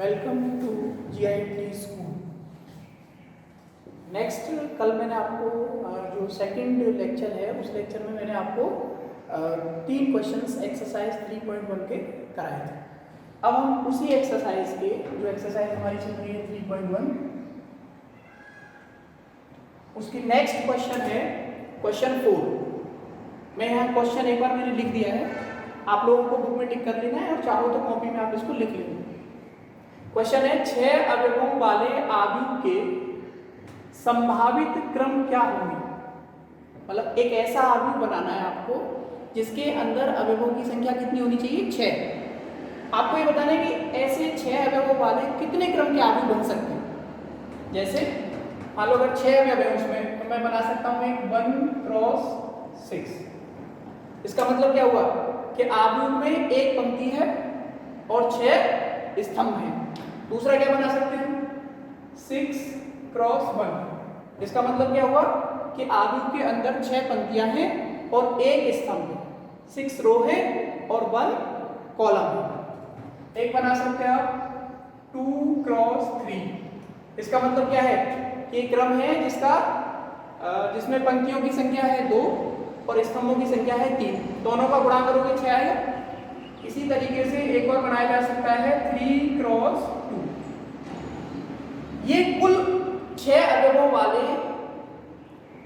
Welcome to GIT school. Next कल मैंने आपको जो सेकंड लेक्चर है उस लेक्चर में मैंने आपको 3 क्वेश्चंस एक्सरसाइज 3.1 के कराए थे। अब हम उसी एक्सरसाइज के जो एक्सरसाइज हमारी चल रही है 3.1 उसकी नेक्स्ट क्वेश्चन है क्वेश्चन 4। मैं यहाँ क्वेश्चन एक बार मैंने लिख दिया है, आप लोगों को बुक में टिक कर लेना है और चाहो तो कॉपी में आप इसको लिख लेना। क्वेश्चन है 6 अवयवों वाले आव्यूह के संभावित क्रम क्या होंगे। मतलब एक ऐसा आव्यूह बनाना है आपको जिसके अंदर अवयवों की संख्या कितनी होनी चाहिए, 6। आपको ये बताना है कि ऐसे 6 अवयवों वाले कितने क्रम के आव्यूह बन सकते हैं। जैसे मान लो अगर 6 अवयव है उसमें तो मैं बना सकता हूँ एक 1 क्रॉस 6। इसका मतलब क्या हुआ कि आव्यूह में एक पंक्ति है और 6 स्तंभ हैं। दूसरा क्या बना सकते हैं 6 क्रॉस 1। इसका मतलब क्या हुआ कि आव्यूह के अंदर 6 पंक्तियां हैं और एक स्तंभ है, 6 रो है और 1 कॉलम है। एक बना सकते हैं आप 2 क्रॉस 3। इसका मतलब क्या है कि क्रम है जिसमें पंक्तियों की संख्या है 2 और स्तंभों की संख्या है 3। दोनों का गुणा करोगे 6 आएगा। इसी तरीके से एक और बनाया जा सकता है 3 क्रॉस 2। ये कुल 6 अवयवों वाले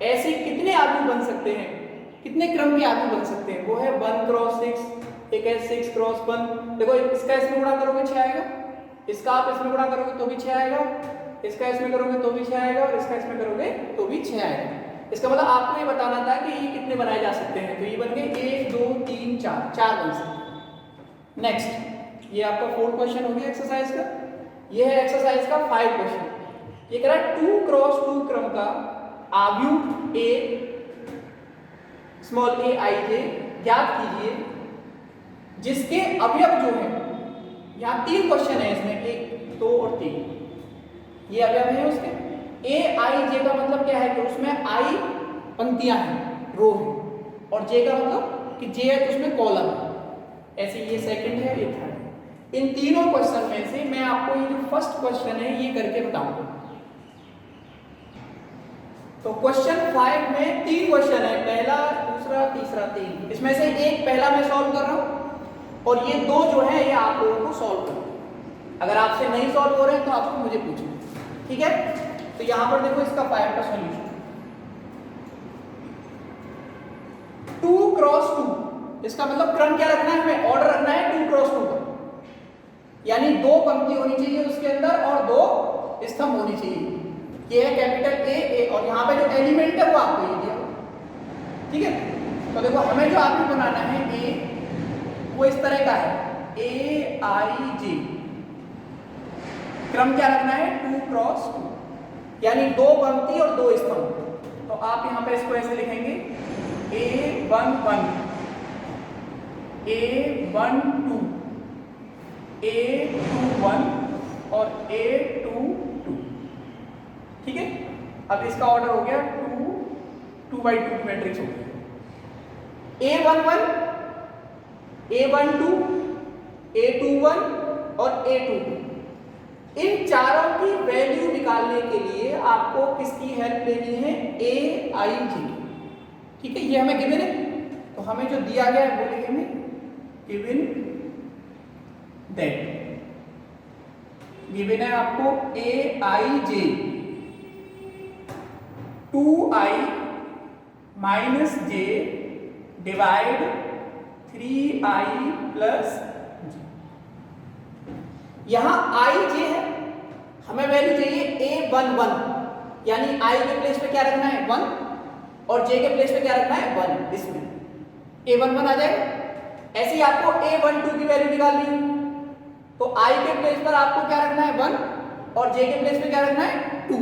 ऐसे कितने आव्यूह बन सकते हैं, कितने क्रम के आव्यूह बन सकते हैं, वो है 1 क्रॉस 6, एक है 6 क्रॉस 1। देखो इसका इसमें गुणा करोगे 6 आएगा, इसका आप इसमें गुणा करोगे तो भी 6 आएगा, इसका इसमें करोगे तो भी 6 आएगा और इसका इसमें करोगे तो भी 6 आएगा। इसका मतलब आपको ये बताना था कि ये कितने बनाए जा सकते हैं। तो ये बन गए 1 2 3 4 बन सकते हैं। नेक्स्ट, ये आपका 4th क्वेश्चन हो गया एक्सरसाइज का। ये है एक्सरसाइज का 5 क्वेश्चन। ये कह रहा है 2 क्रॉस 2 क्रम का आव्यूह a small a i j ज्ञात कीजिए जिसके अवयव जो है, यहाँ 3 क्वेश्चन है इसमें, 1 2 और 3। ये अवयव है उसके a i j का मतलब क्या है कि उसमें i पंक्तियां हैं, रो है, और j का मतलब कि j है तो उसमें कॉलम है। ऐसे ये सेकंड है, ये थर्ड है। इन तीनों क्वेश्चन में से मैं आपको ये जो फर्स्ट क्वेश्चन है ये करके बताऊंगा। तो क्वेश्चन 5 में 3 क्वेश्चन है, पहला दूसरा तीसरा 3। इसमें से एक पहला मैं सॉल्व कर रहा हूं और ये 2 जो है ये आप लोगों को सॉल्व करना है। अगर आपसे नहीं सॉल्व हो रहे हैं तो आपको मुझे पूछना, ठीक है। तो यहां पर देखो इसका 5 का सॉल्यूशन 2 क्रॉस 2। इसका मतलब क्रम क्या रखना है, हमें ऑर्डर रखना है 2 क्रॉस 2 का, यानी 2 पंक्ति होनी चाहिए उसके अंदर और 2 स्तंभ होनी चाहिए। ये है कैपिटल A और यहाँ पे जो एलिमेंट है वो आपको ये दिया, ठीक है। तो देखो हमें जो आव्यूह बनाना है A, वो इस तरह का है A I J। क्रम क्या रखना है 2 क्रॉस 2, यानी 2 पंक्ति और 2 स्तंभ। तो आप यहाँ पे इसको ऐसे लिखेंगे A1 1 A1 2 A2 1 और A2 2, ठीक है। अब इसका ऑर्डर हो गया 2 by 2 मैट्रिक्स हो गया। A11 A12 A21 और A22। इन चारों की वैल्यू निकालने के लिए आपको किसकी हेल्प लेनी है, A I J, ठीक है। ये हमें गिवन है तो हमें जो दिया गया है वो लिखेंगे गिवन दैट। गिवन है आपको A I J 2i minus j divide 3i plus j। यहां i j है, हमें वैल्यू चाहिए A11, यानी i के प्लेस पे क्या रखना है 1 और j के प्लेस पे क्या रखना है 1। इसमें A11 आ जाएगा। ऐसे ही आपको A12 की वैल्यू निकालनी है तो i के प्लेस पर आपको क्या रखना है 1 और j के प्लेस पे क्या रखना है 2।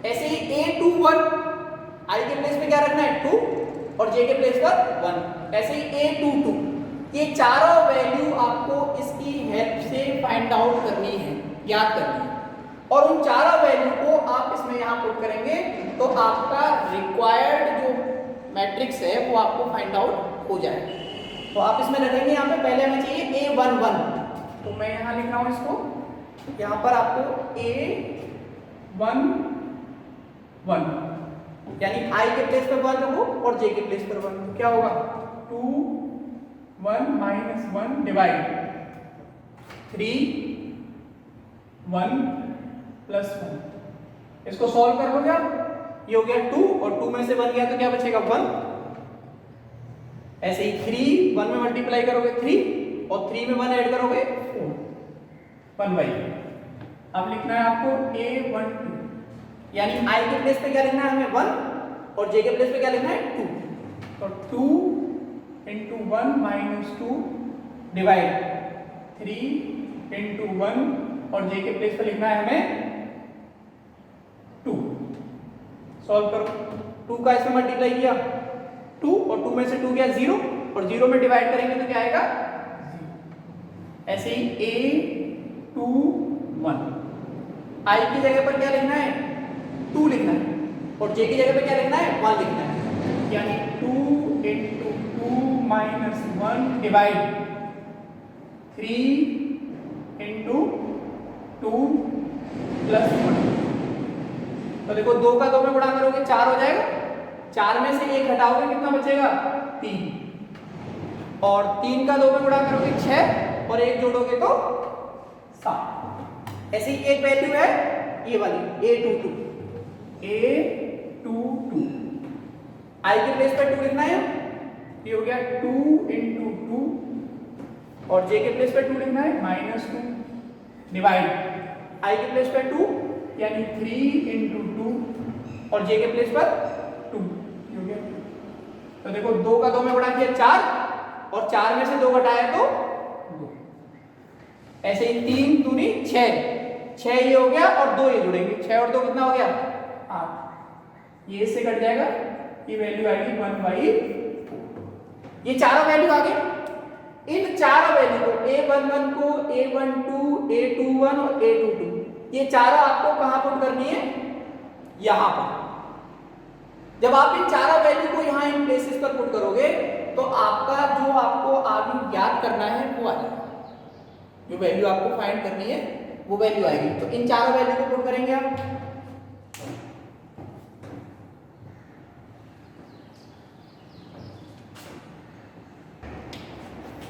ऐसे ही A21 i के प्लेस पे क्या रखना है 2 और j के प्लेस पर 1। ऐसे ही A22। ये चारों वैल्यू आपको इसकी हेल्प से फाइंड आउट करनी है, याद करनी है, और उन चारों वैल्यू को आप इसमें यहां पुट करेंगे तो आपका रिक्वायर्ड जो मैट्रिक्स है वो आपको फाइंड आउट हो जाएगा। तो आप इसमें रखेंगे यहाँ पे पहले हमें चाहिए A11, तो मैं यहाँ लिख रहा हूँ इसको यहाँ पर आपको A1 1 यानी I के प्लेस पर 1 रखो और J के प्लेस पर 1, तो क्या होगा 2 1 माइनस 1 डिवाइड 3 1 प्लस 1। इसको सॉल्व कर लोगे आप, ये हो गया 2 और 2 में से 1 गया तो क्या बचेगा 1। ऐसे ही 3 1 में मल्टीप्लाई करोगे 3 और 3 में 1 ऐड करोगे 4 1/2। अब लिखना है आपको A12 यानी I के प्लेस पे क्या लिखना है हमें 1 और J के प्लेस पे क्या लिखना है 2, तो 2 into 1 minus 2 डिवाइड 3 into 1 और J के प्लेस पे लिखना है हमें 2। सॉल्व करो, 2 का इसमें मल्टीप्लाई किया 2 और 2 में से 2 गया 0 और 0 में डिवाइड करेंगे तो क्या आएगा 0। ऐसे ही A21 I की जगह पर क्या लिखना है 2 लिखना है और J की जगह पर क्या लिखना है 1 लिखना है, यानी 2 into 2 minus 1 divide 3 into 2 plus 1। तो देखो 2 का 2 में गुणा करोगे 4 हो जाएगा, 4 में से 1 हटाओगे कितना बचेगा 3 और 3 का 2 में गुणा करोगे 6 और 1 जोड़ोगे तो 7। ऐसे ही एक वैल्यू है ये वाली A22 I के प्लेस पर 2 लिखना है, ये हो गया 2 into 2 और J के प्लेस पर 2 लिखना है -2 डिवाइड I के प्लेस पर 2 यानी 3 into 2 और J के प्लेस पर 2 हो गया। तो देखो 2 का 2 में गुणा किया 4 और 4 में से 2 घटाया तो 2। ऐसे ही 3 दूनी 6 ये हो गया और 2 ये जुड़ेंगे, 6 और 2 कितना हो गया 8, ये इससे कट जाएगा, ये वैल्यू आएगी 1/4। ये चारों वैल्यू आ गए, इन चारों वैल्यू को A11 को A12 A21 और A22 ये चारों आपको कहां पुट करनी है यहां पर। जब आप इन चारों वैल्यू को यहां इन प्लेसेस पर पुट करोगे तो आपका जो आपको आगे याद करना है वो आ जाएगा, जो वैल्यू आपको फाइंड करनी है वो वैल्यू आएगी। तो इन चारों वैल्यू को पुट करेंगे आप,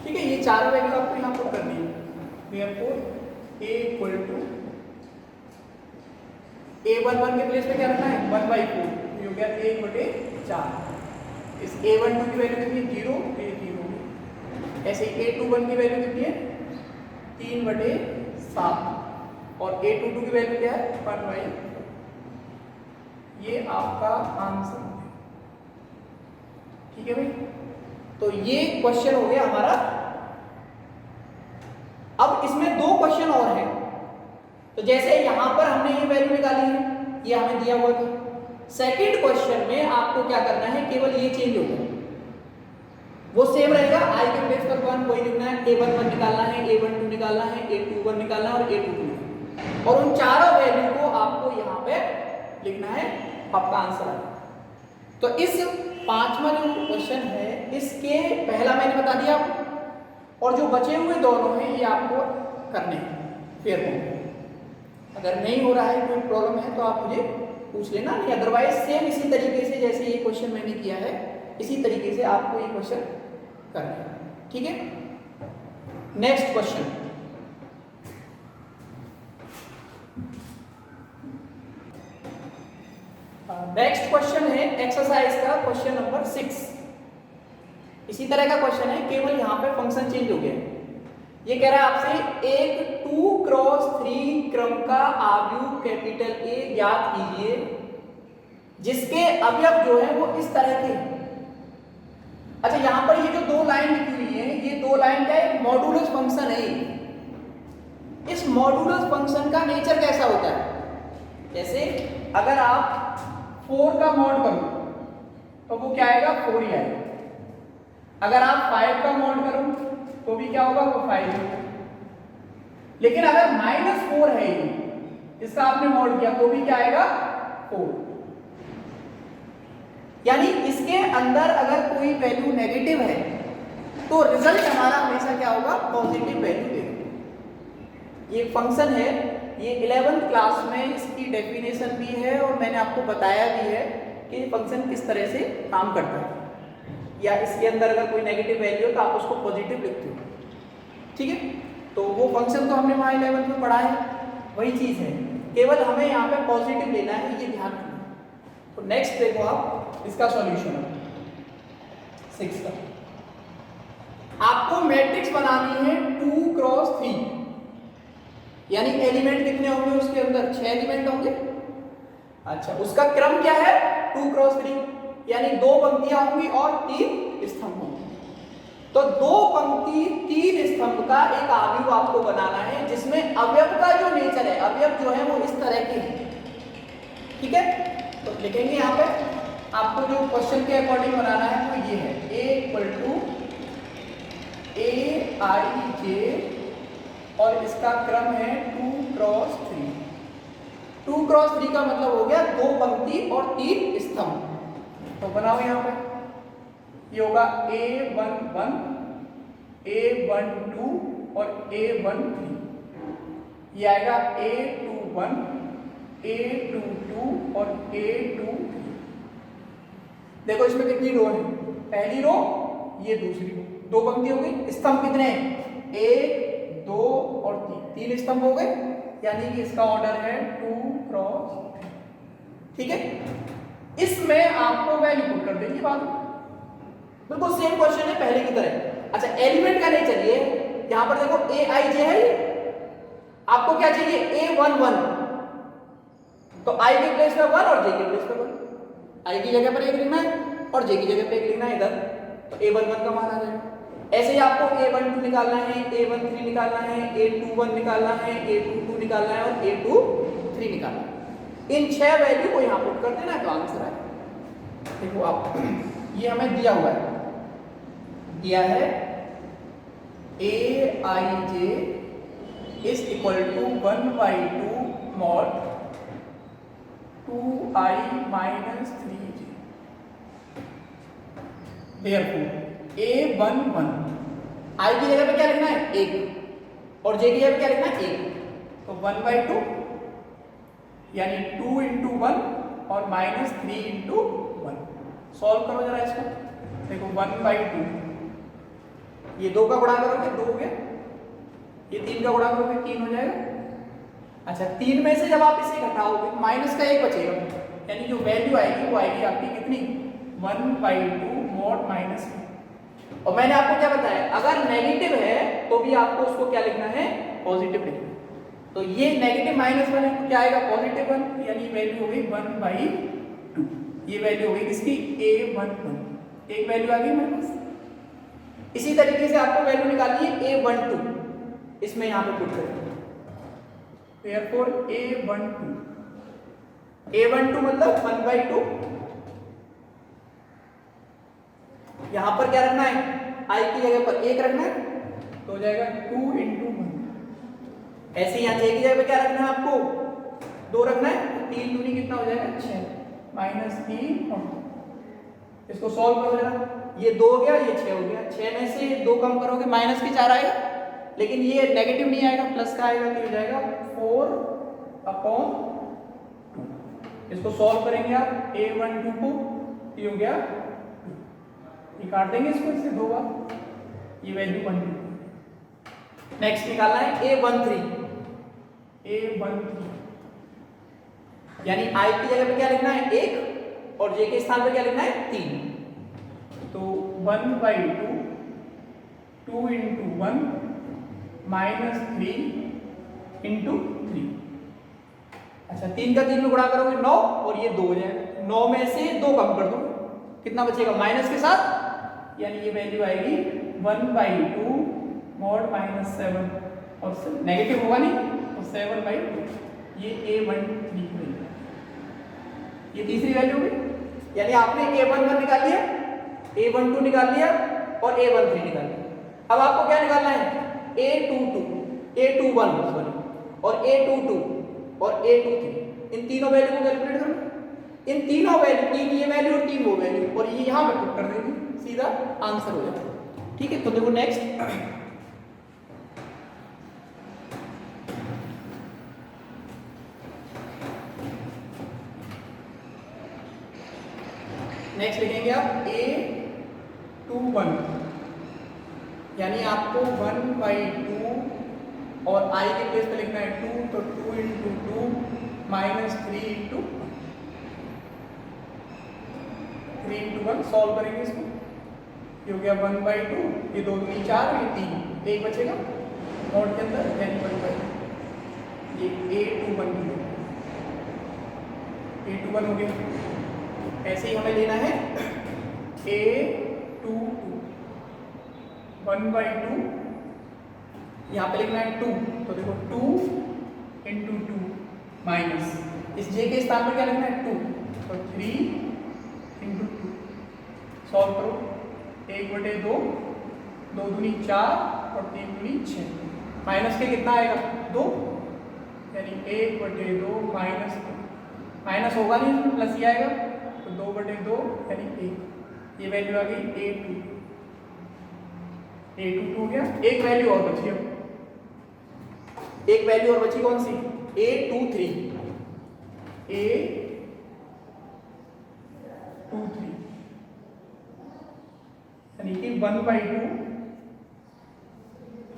ठीक है, ये चारों वैल्यू आपको यहां पुट करनी है। Therefore A equal to A11 के प्लेस पे क्या रखना है 1/4, ये हो गया 1/4। इस A12 की वैल्यू कितनी है 0, ये 0 है। ऐसे ही A21 की वैल्यू कितनी है 3/7 और A22 की वैल्यू क्या है 1/4। ये आपका आंसर है, ठीक है भाई। तो ये क्वेश्चन हो गया हमारा। अब इसमें 2 क्वेश्चन और हैं। तो जैसे यहां पर हमने ये वैल्यू निकाली है, ये हमें दिया हुआ था। सेकंड क्वेश्चन में आपको क्या करना है, केवल ये चेंज होगा, वो सेम रहेगा। I के प्लेस पर 1 वही लिखना है, A11 निकालना है, A12 निकालना है, A21 निकालना है और A22 और उन चारों वैल्यू को आपको यहां पे लिखना है, आपका आंसर आएगा। तो इस 5वां जो क्वेश्चन है इसके पहला मैंने बता दिया और जो बचे हुए दोनों हैं ये आपको करने हैं फेयर को। अगर नहीं हो रहा है, कोई प्रॉब्लम है तो आप मुझे पूछ लेना, नहीं अदरवाइज सेम इसी तरीके से जैसे ये क्वेश्चन मैंने किया है इसी तरीके से आपको ये क्वेश्चन करना है, ठीक है। नेक्स्ट क्वेश्चन, नेक्स्ट क्वेश्चन है एक्सरसाइज का क्वेश्चन नंबर 6। इसी तरह का क्वेश्चन है, केवल यहां पे फंक्शन चेंज हो गया। ये कह रहा है आपसे एक 2x3 क्रम का आव्यूह कैपिटल A ज्ञात कीजिए जिसके अवयव जो है वो इस तरह के। अच्छा, यहां पर ये जो 2 लाइन लिखी हुई है, ये 2 लाइन का एक मॉडुलस फंक्शन है। इस मॉडुलस फंक्शन का नेचर कैसा होता है, जैसे अगर आप 4 का मॉड करो तो वो क्या आएगा 4 ही आएगा। अगर आप 5 का मॉड करो तो भी क्या होगा वो 5 होगा। लेकिन अगर -4 है ये, इसका आपने मॉड किया तो भी क्या आएगा 4। यानी इसके अंदर अगर कोई वैल्यू नेगेटिव है तो रिजल्ट हमारा हमेशा क्या होगा पॉजिटिव वैल्यू देगा। ये फंक्शन है, ये 11th क्लास में इसकी डेफिनेशन भी है और मैंने आपको बताया भी है कि ये फंक्शन किस तरह से काम करता है। या इसके अंदर अगर कोई नेगेटिव वैल्यू हो तो आप उसको पॉजिटिव लिखते हो, ठीक है। तो वो फंक्शन तो हमने वहाँ 11th में पढ़ा है, वही चीज़ है, केवल हमें यहाँ पे पॉजिटिव लेना है, ये ध्यान रखना। तो नेक्स्ट देखो आप इसका सॉल्यूशन 6 का। आपको मैट्रिक्स बनानी है 2 क्रॉस 3, यानी एलिमेंट कितने होंगे उसके अंदर? 6 एलिमेंट होंगे। अच्छा, उसका क्रम क्या है? 2 क्रॉस 3, यानी 2 पंक्तियां होंगी और 3 स्तंभ होंगे। तो 2 पंक्ति 3 स्तंभ का एक आव्यूह आपको बनाना है, जिसमें अवयव का जो नेचर है, अवयव जो है वो इस तरह के हैं, ठीक है। तो लिखेंगे यहाँ पे आपको जो क्वेश्चन के अकॉर्डिंग बनाना है वो ये है, A = AIJ और इसका क्रम है 2 क्रॉस 3। 2 क्रॉस 3 का मतलब हो गया 2 पंक्ति और 3 स्तंभ। तो बनाओ यहाँ पे, ये होगा A11, A12 और A13, ये आएगा A21, A22 और A23। देखो इसमें कितनी रो है? पहली रो, ये दूसरी रो, 2 पंक्ति हो गई। स्तंभ कितने हैं? 1, 2 और 3 स्तंभ हो गए, यानी कि इसका ऑर्डर है 2 क्रॉस 3, ठीक है। इसमें आपको वैल्यू पुट कर देंगे बाद में, बिल्कुल सेम क्वेश्चन है पहले की तरह। अच्छा, एलिमेंट का नहीं चाहिए, यहां पर देखो AIJ है, आपको क्या चाहिए? A11, तो I के प्लेस में 1 और J के प्लेस में 1, I की जगह पर 1 लिखना है और J की जगह पे 1 लिखना है इधर, तो A11 का मान आ जाएगा। ऐसे ही आपको A12 निकालना है, A13 निकालना है, A21 निकालना है, A22 निकालना है और A23 निकालना है। इन 6 वैल्यू को यहाँ पुट कर देना तो आंसर है। देखो आप, ये हमें दिया हुआ है, दिया है AIJ = 1/2 mod 2I - 3J। Therefore A11, I की जगह पे क्या लिखना है? 1 और J की जगह पे क्या लिखना है? 1, तो 1/2 यानी 2 × 1 और -3 × 1। सॉल्व करो जरा इसको, देखो 1/2, ये 2 का गुणा करोगे 2 हो गया, ये 3 का गुणा करोगे 3 हो जाएगा। अच्छा, 3 में से जब आप इसे घटाओगे माइनस का 1 बचेगा, यानी जो वैल्यू आएगी वो आएगी आपकी कितनी? 1/2 mod -3। और मैंने आपको क्या बताया, अगर नेगेटिव है तो भी आपको उसको क्या लिखना है? पॉजिटिव लिखना है। तो ये -1 है तो क्या आएगा? +1, यानी वैल्यू हो गई 1/2। ये वैल्यू हो गई किसकी? A11, एक वैल्यू आ गई मेरे पास। इसी तरीके से आपको वैल्यू निकालनी है A12, इसमें यहां पे पुट करेंगे। Therefore A12 मतलब 1/2, यहां पर क्या रखना है? I की जगह पर 1 रखना है, तो हो जाएगा 2 × 1। ऐसे यहाँ J की जगह पे क्या रखना है आपको? 2 रखना है, 3 दूनी कितना हो जाएगा? 6 -3 और 2। इसको सॉल्व करो जरा, ये 2 हो गया, ये 6 हो गया, 6 में से 2 कम करोगे माइनस के 4 आएगा, लेकिन ये नेगेटिव नहीं आएगा, प्लस का आएगा, तो हो जाएगा 4/2। इसको सॉल्व करेंगे आप, A12 को, ये हो गया, ये काट देंगे इसको इससे 2 बार, ये वैल्यू 1। नेक्स्ट निकालना है A13, यानी I की जगह पे क्या लिखना है? 1 और J के स्थान पे क्या लिखना है? 3। तो 1/2, 2 × 1 -3 × 3। अच्छा, 3 का 3 में गुणा करोगे 9 और ये 2 हो जाएगा, 9 में से 2 कम कर दो, कितना बचेगा? माइनस के साथ, यानी ये वैल्यू आएगी 1/2 mod -7 और नेगेटिव होगा नहीं तो 7/2, ये A13। ये तीसरी वैल्यू होगी, यानी आपने A11 निकाल लिया, A12 निकाल लिया और A13 निकाल लिया। अब आपको क्या निकालना है? A21 और A22 और A23, इन तीनों वैल्यू को कैलकुलेट करो। इन तीनों वैल्यू, 3 ये वैल्यू और 3 वो वैल्यू, और ये यहाँ पे पुट कर देंगे, सीधा आंसर हो जाएगा। ठीक है, तो देखो नेक्स्ट नेक्स्ट लिखेंगे आप a टू 1, यानी आपको 1/2 और i के प्लेस पे लिखना है 2, तो 2 × 2 -3 × 1 सॉल्व करेंगे इसको। ये हो गया 1/2, ये 2 दूनी 4, ये 3, एक बचेगा नोट के अंदर, यानी 1/2, ये a21 हो गया। ऐसे ही हमें लेना है a22 1/2, यहाँ पे लिखना है 2, तो देखो 2 × 2 माइनस इस j के स्थान पर क्या लिखना है 2, तो 3 × 2 सॉल्व करो। 1/2, 2 दूनी 4 और 3 दूनी 6, माइनस के कितना आएगा 2, यानी 1/2 माइनस 2, माइनस होगा नहीं इसमें प्लस ही आएगा, तो 2/2 यानी 1, ये वैल्यू आ गई a22 हो गया। एक वैल्यू और बची, अब एक वैल्यू और बची, कौन सी a23 यानी कि 1/2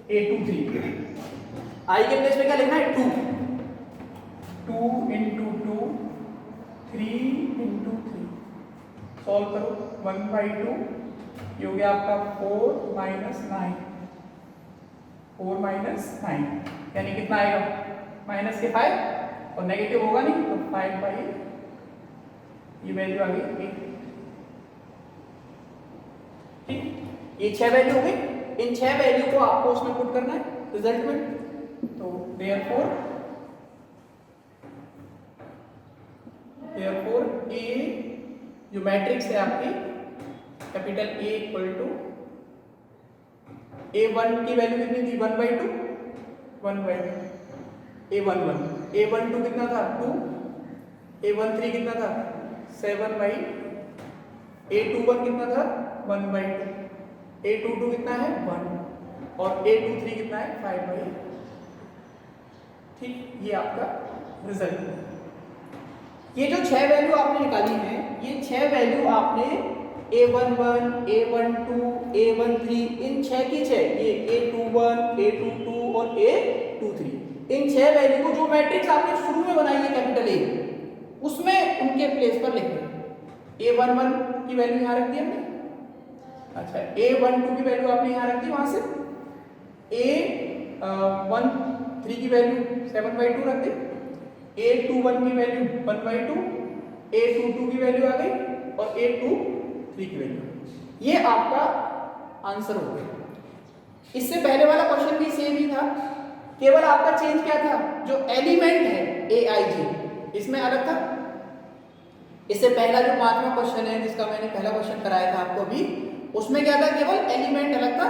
a23, i के प्लेस पे क्या लिखना है 2, 2 × 2 3 × 3 सॉल्व करो। 1/2 ये हो गया आपका 4 - 9, 4 - 9 यानी कितना आएगा माइनस के 5, और नेगेटिव होगा नहीं तो 5/8, ये वैल्यू आ गई 8। ठीक, ये 6 वैल्यू हो गई। इन 6 वैल्यू को आपको उसमें पुट करना है रिजल्ट में, तो देयरफॉर A जो मैट्रिक्स है आपकी कैपिटल A = A1 की वैल्यू कितनी थी 1/2, A11, A12 कितना था 2, A13 कितना था 7/8, A21 कितना था 1/2, A22 कितना है 1 और A23 कितना है 5/8। ठीक, ये आपका रिजल्ट है। ये जो 6 वैल्यू आपने निकाली है, ये 6 वैल्यू आपने A11, A12, A13 इन 6 की 6, ये A21, A22 और A23 इन 6 वैल्यू को जो मैट्रिक्स आपने शुरू में बनाई है कैपिटल A, उसमें उनके प्लेस पर लिख दें। A11 की वैल्यू यहाँ रख दी हमने, अच्छा A12 की वैल्यू आपने यहाँ रख दी, वहां से A13 की वैल्यू 7/2 रख दी, A21 की वैल्यू 1/2, A22 की वैल्यू आ गई और A23 की वैल्यू, ये आपका आंसर हो गया। इससे पहले वाला क्वेश्चन भी सेम ही था, केवल आपका चेंज क्या था, जो एलिमेंट है AIJ इसमें अलग था। इससे पहला जो 5वां क्वेश्चन है जिसका मैंने पहला क्वेश्चन कराया था आपको अभी, उसमें क्या था, केवल एलिमेंट अलग था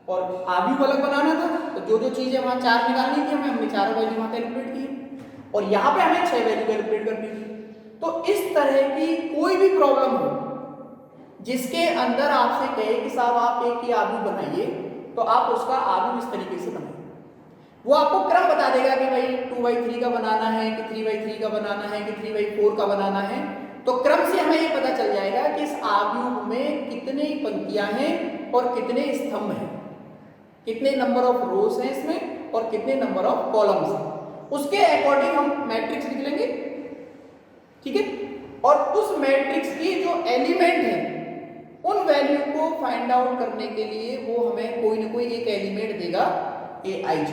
और आव्यूह अलग बनाना था। तो जो जो चीजें वहां 4 निकालनी थी हमने चारों वैल्यू वहां कैलकुलेट की, और यहाँ पे हमें 6 वैल्यू कैलकुलेट करनी थी। तो इस तरह की कोई भी प्रॉब्लम हो जिसके अंदर आपसे कहे कि साहब आप एक ही आव्यूह बनाइए, तो आप उसका आव्यूह इस तरीके से बनाइए। वो आपको क्रम बता देगा कि भाई 2/3 का बनाना है कि 3/3 का बनाना है कि 3/4 का बनाना है, तो क्रम से हमें ये पता चल जाएगा कि इस आव्यूह में कितनी पंक्तियां हैं और कितने स्तंभ हैं, कितने नंबर ऑफ रोज हैं इसमें और कितने नंबर ऑफ कॉलम्स हैं। उसके अकॉर्डिंग हम मैट्रिक्स लिख लेंगे, ठीक है। और उस मैट्रिक्स की जो एलिमेंट है उन वैल्यू को फाइंड आउट करने के लिए वो हमें कोई ना कोई एक एलिमेंट देगा AIJ।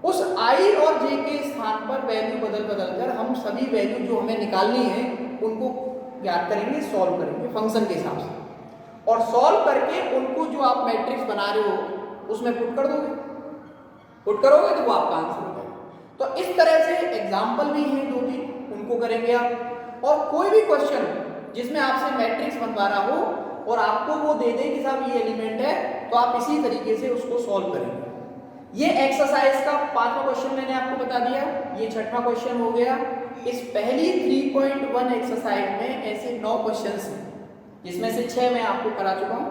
उस I और J के स्थान पर वैल्यू बदल कर हम सभी वैल्यू जो हमें निकालनी है उनको ज्ञात करेंगे, सॉल्व करेंगे फंक्शन के हिसाब से, और सॉल्व करके उनको जो आप मैट्रिक्स बना रहे हो उसमें पुट कर दोगे, पुट करोगे तो वो आपका आंसर हो जाएगा। तो इस तरह से एग्जाम्पल भी हैं 2-3, उनको करेंगे आप। और कोई भी क्वेश्चन जिसमें आपसे मैट्रिक्स बनवा रहा हो और आपको वो दे दे कि साहब ये एलिमेंट है, तो आप इसी तरीके से उसको सॉल्व करेंगे। ये एक्सरसाइज का 5वां क्वेश्चन मैंने आपको बता दिया, ये 6वां क्वेश्चन हो गया। इस पहली 3.1 एक्सरसाइज में ऐसे 9 क्वेश्चंस हैं, जिसमें से 6 मैं आपको करा चुका हूँ।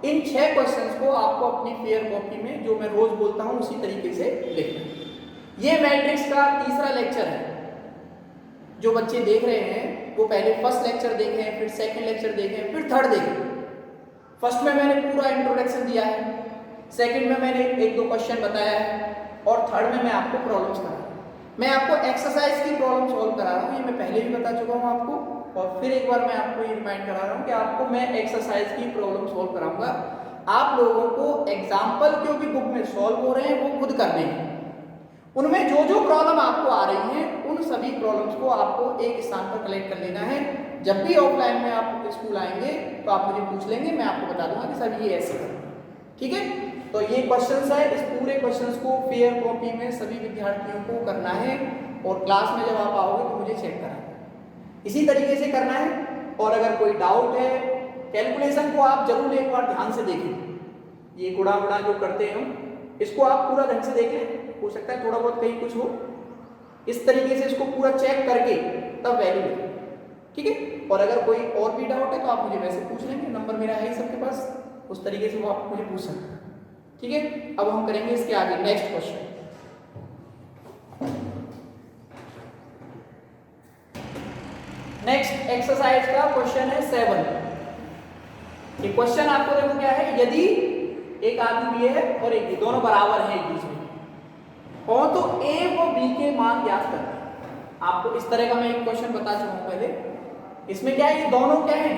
इन 6 क्वेश्चंस को आपको अपनी फेयर कॉपी में, जो मैं रोज बोलता हूँ उसी तरीके से लिखना है। ये मैट्रिक्स का तीसरा लेक्चर है। जो बच्चे देख रहे हैं वो पहले फर्स्ट लेक्चर देखें, फिर सेकंड लेक्चर देखें, फिर थर्ड देखें। फर्स्ट में मैंने पूरा इंट्रोडक्शन दिया है, सेकंड में मैंने एक दो क्वेश्चन बताया है, और थर्ड में मैं आपको प्रॉब्लम्स करा रहा हूँ। मैं आपको एक्सरसाइज की प्रॉब्लम सॉल्व करा रहा हूँ, ये मैं पहले भी बता चुका हूँ आपको, और फिर एक बार मैं आपको ये रिमाइंड करा रहा हूँ कि आपको मैं एक्सरसाइज की प्रॉब्लम सॉल्व कराऊंगा। आप लोगों को एग्जाम्पल क्योंकि बुक में सॉल्व हो रहे हैं वो खुद करने हैं, उनमें जो जो प्रॉब्लम आपको आ रही है उन सभी प्रॉब्लम्स को आपको एक स्थान पर कलेक्ट कर लेना है। जब भी ऑफलाइन में आप स्कूल आएंगे तो आप मुझे पूछ लेंगे, मैं आपको बता दूंगा कि सर ये ऐसे करें, ठीक है। तो ये क्वेश्चंस है, इस पूरे क्वेश्चंस को फेयर कॉपी में सभी विद्यार्थियों को करना है, और क्लास में जब आप आओगे तो मुझे चेक कराना है, इसी तरीके से करना है। और अगर कोई डाउट है, कैलकुलेशन को आप जरूर एक बार ध्यान से देखें, ये गुणा वुणा जो करते हैं इसको आप पूरा ढंग से देख लें, हो सकता है थोड़ा बहुत कहीं कुछ हो, इस तरीके से इसको पूरा चेक करके तब वैल्यू लें, ठीक है। और अगर कोई और भी डाउट है तो आप मुझे वैसे पूछ लेंगे, नंबर मेरा है ही सबके पास, उस तरीके से वो आप मुझे पूछ सकते हैं, ठीक है। अब हम करेंगे इसके आगे नेक्स्ट क्वेश्चन। नेक्स्ट एक्सरसाइज का क्वेश्चन है 7। ये क्वेश्चन आपको देखो क्या है, यदि एक आदमी बी है और एक बी, दोनों बराबर हैं एक दूसरे और तो ए व बी के मान ज्ञात करते हैं। आपको इस तरह का मैं एक क्वेश्चन बता चुका हूं पहले। इसमें क्या है, ये दोनों क्या है,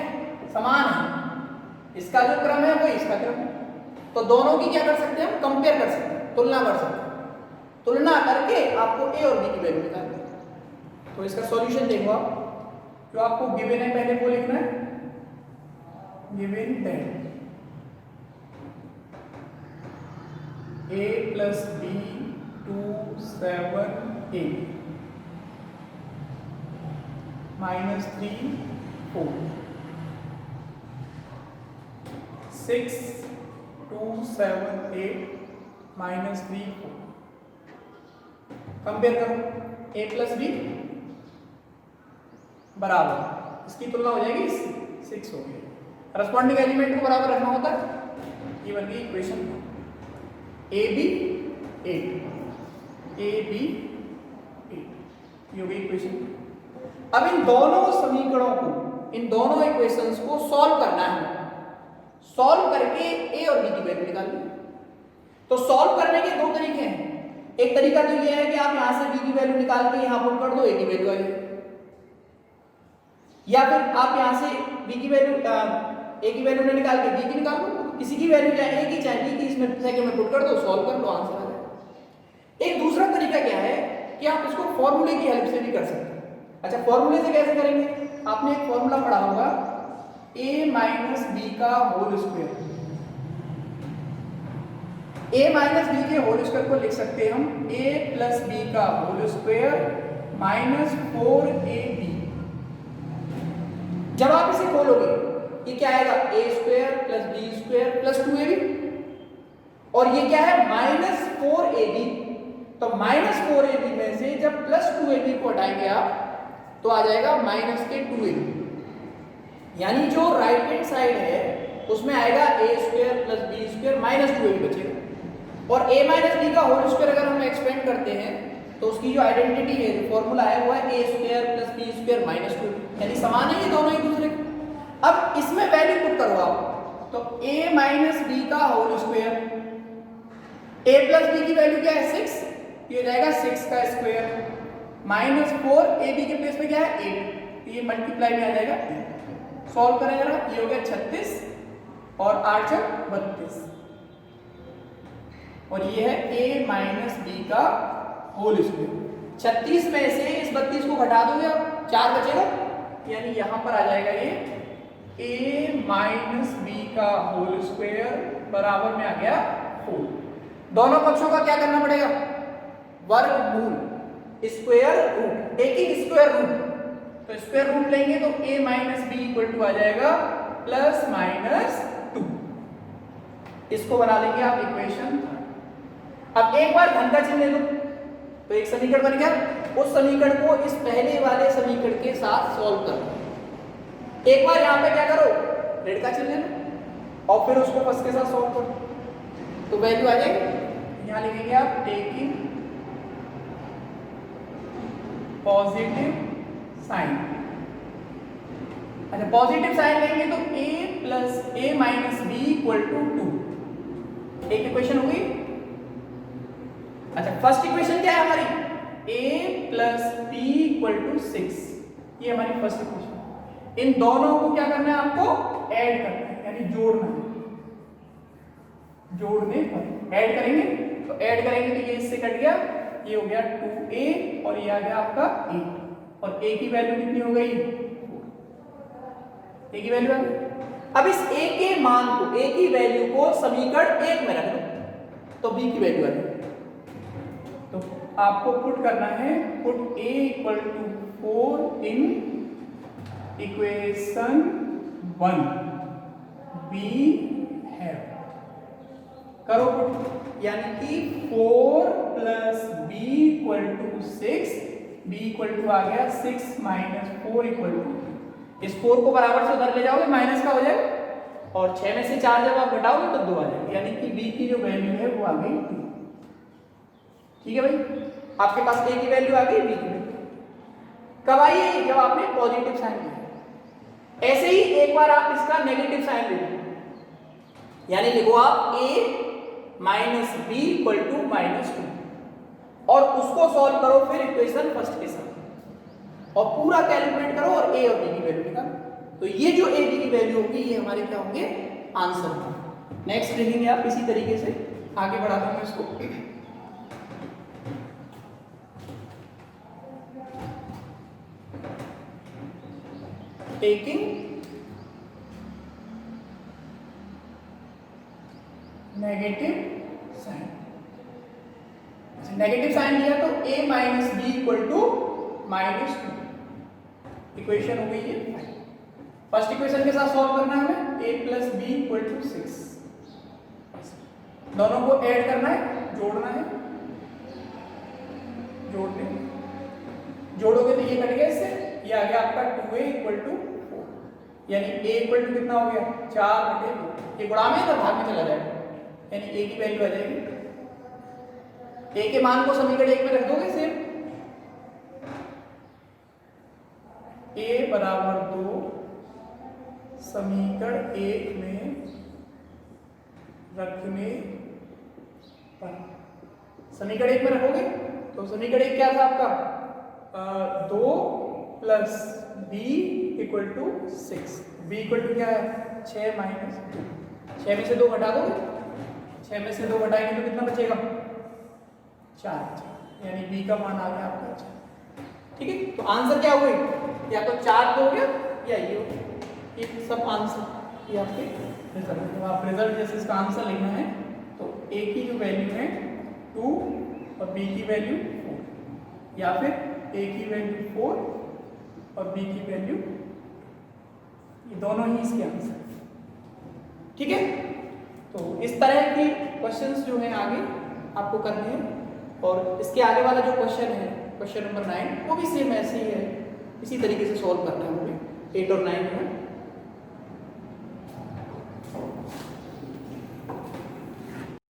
समान है, इसका जो क्रम है वो इसका क्रम है, तो दोनों की क्या कर सकते हैं हम, कंपेयर कर सकते हैं, तुलना कर सकते हैं। तुलना करके आपको ए और बी की वैल्यू निकालनी है। तो इसका सॉल्यूशन देखो आप, जो आपको गिवन है पहले वो लिखना है, given that a plus b 2 7 8 minus 3 4 6 2 7 8 minus 3 4। Compare करो, a plus b बराबर, इसकी तुलना हो जाएगी 6 हो गई। करस्पॉन्डिंग एलिमेंट को बराबर रखना होता है, ये बन गई equation A B 8, A B 8, ये हो गई इक्वेशन। अब इन दोनों समीकरणों को, इन दोनों इक्वेशंस को सॉल्व करना है, सॉल्व करके ए और बी की वैल्यू निकालनी है। तो सॉल्व करने के दो तरीके हैं, एक तरीका तो ये है कि आप यहां से बी की वैल्यू निकाल के यहां पुट कर दो, ए की वैल्यू आ जाएगी, या फिर आप यहां से बी की वैल्यू ए की वैल्यू निकाल के बी की निकाल दो, किसी की वैल्यू चाहे ए की चाहे बी की इसमें सेकंड में पुट कर दो, सॉल्व कर लो, आंसर आ जाएगा। एक दूसरा तरीका क्या है कि आप इसको फॉर्मूले की हेल्प से भी कर सकते हैं। अच्छा, फॉर्मूले से कैसे करेंगे, आपने एक फॉर्मूला पढ़ा होगा, a माइनस बी का whole square. a minus B के होल स्क्वायर को लिख सकते हैं हम a प्लस बी का होल स्क्वायर माइनस 4ab। जब आप इसे खोलोगे ये क्या आएगा, a square plus B square plus 2ab, और ये क्या है माइनस 4ab। तो माइनस 4ab में से जब प्लस 2ab को हटाएंगे आप तो आ जाएगा माइनस के 2ab, यानी जो राइट हैंड साइड है उसमें आएगा a square plus B square minus 2ab बचेगा। और a माइनस बी का होल स्क्वायर अगर हम एक्सपेंड करते हैं तो उसकी जो आइडेंटिटी है, फॉर्मूला है वो है a square plus B square minus 2ab, यानी समान है ये दोनों एक दूसरे के। अब इसमें वैल्यू पुट करो आप, तो a माइनस बी का whole square, a plus B की वैल्यू क्या है 6, ये हो जाएगा 6 का स्क्वायर माइनस 4ab के प्लेस में क्या है 8, ये मल्टीप्लाई में आ जाएगा 8। सॉल्व करें जरा, ये हो गया 36 और 8 32, और ये है a माइनस बी का होल स्क्वायर। 36 में से इस 32 को घटा दोगे आप, 4 बचेगा, यानी यहां पर आ जाएगा ये a माइनस बी का होल स्क्वायर बराबर में आ गया 4। दोनों पक्षों का क्या करना पड़ेगा, वर्गमूल, स्क्वायर रूट, एक ही स्क्वायर रूट, तो स्क्वायर रूट लेंगे तो a minus B equal to आ जाएगा प्लस माइनस 2। इसको बना लेंगे आप इक्वेशन। अब एक बार धन का चिन्ह ले लो तो एक समीकरण बन गया, उस समीकरण को इस पहले वाले समीकरण के साथ सॉल्व करो। एक बार यहां पे क्या करो, ऋण का चिन्ह ले लो और फिर उसको प्लस के साथ सॉल्व करो, तो वैल्यू आ जाएगी। यहां लिखेंगे आप टेकिंग पॉजिटिव साइन, अच्छा पॉजिटिव साइन लेंगे तो a plus a minus B equal to 2, एक इक्वेशन हो गई। अच्छा फर्स्ट इक्वेशन क्या है हमारी, a plus b equal to 6, ये हमारी फर्स्ट इक्वेशन। इन दोनों को क्या करना है आपको, ऐड करना है, यानी जोड़ना है। जोड़ने पर ऐड करेंगे तो ऐड करेंगे तो ये इससे कट गया, ये हो गया 2a और ये आ गया आपका a, और a की वैल्यू कितनी हो गई, a की वैल्यू आ गई। अब इस a के मान को, a की वैल्यू को समीकरण 1 में रख दो तो b की वैल्यू आ गई। तो आपको पुट करना है, put a equal to 4 in equation 1, b है, करो पुट, यानी कि 4 plus b equal to 6, b equal to आ गया 6 माइनस 4 इक्वल टू, इस 4 को बराबर से उधर ले जाओगे माइनस का हो जाएगा, और 6 में से 4 जब आप घटाओगे तो 2 आ जाएगा, यानी कि b की जो वैल्यू है वो आ गई 2। ठीक है भाई, आपके पास a की वैल्यू आ गई, b की वैल्यू कब आई है, जब आपने पॉजिटिव साइन लिया। ऐसे ही एक बार आप इसका नेगेटिव साइन ले लो, यानी लिखो आप a minus B equal to -2 और उसको सॉल्व करो फिर इक्वेशन फर्स्ट के साथ, और पूरा कैलकुलेट करो और a और b की वैल्यू निकालो। तो ये जो a b की वैल्यू होगी ये हमारे क्या होंगे, आंसर होंगे। नेक्स्ट लिखेंगे आप इसी तरीके से, आगे बढ़ा दूंगा इसको। Taking negative sign, negative sign लिया तो a minus B equal to -2, equation हो गई है। फर्स्ट इक्वेशन के साथ सॉल्व करना है हमें, a plus B equal to 6, दोनों को ऐड करना है, जोड़ना है, जोड़ने जोड़ोगे तो ये कट गया इससे, ये आ गया आपका 2a इक्वल टू 4, यानी a इक्वल टू कितना हो गया 4/2, ये गुणा में तो भाग में चला जाएगा, यानी a की वैल्यू आ जाएगी। a के मान को समीकरण 1 में रख दोगे सेम, a बराबर 2 समीकरण 1 में रखने पर, समीकरण 1 में रखोगे तो समीकरण 1 क्या था आपका, 2 plus b equal to 6, b equal to क्या है 6 माइनस 2, 6 में से 2 घटा दोगे, 6 में से 2 घटाएंगे तो कितना बचेगा 4, यानी b का मान आ गया आपका 4। ठीक है, तो आंसर क्या हुए, या तो 4 हो गया या ये हो गया, ये सब आंसर, ये आपके रिजल्ट। तो आप रिजल्ट जैसे इसका आंसर लिखना है तो a की जो वैल्यू है 2 और b की वैल्यू 4, या फिर a की वैल्यू 4 और b की वैल्यू, ये दोनों ही इसके आंसर। ठीक है, तो इस तरह के क्वेश्चंस जो हैं आगे आपको करने हैं, और इसके आगे वाला जो क्वेश्चन है क्वेश्चन नंबर 9 वो भी सेम ऐसे ही है, इसी तरीके से सॉल्व करना है हमें। 8 और 9 जो है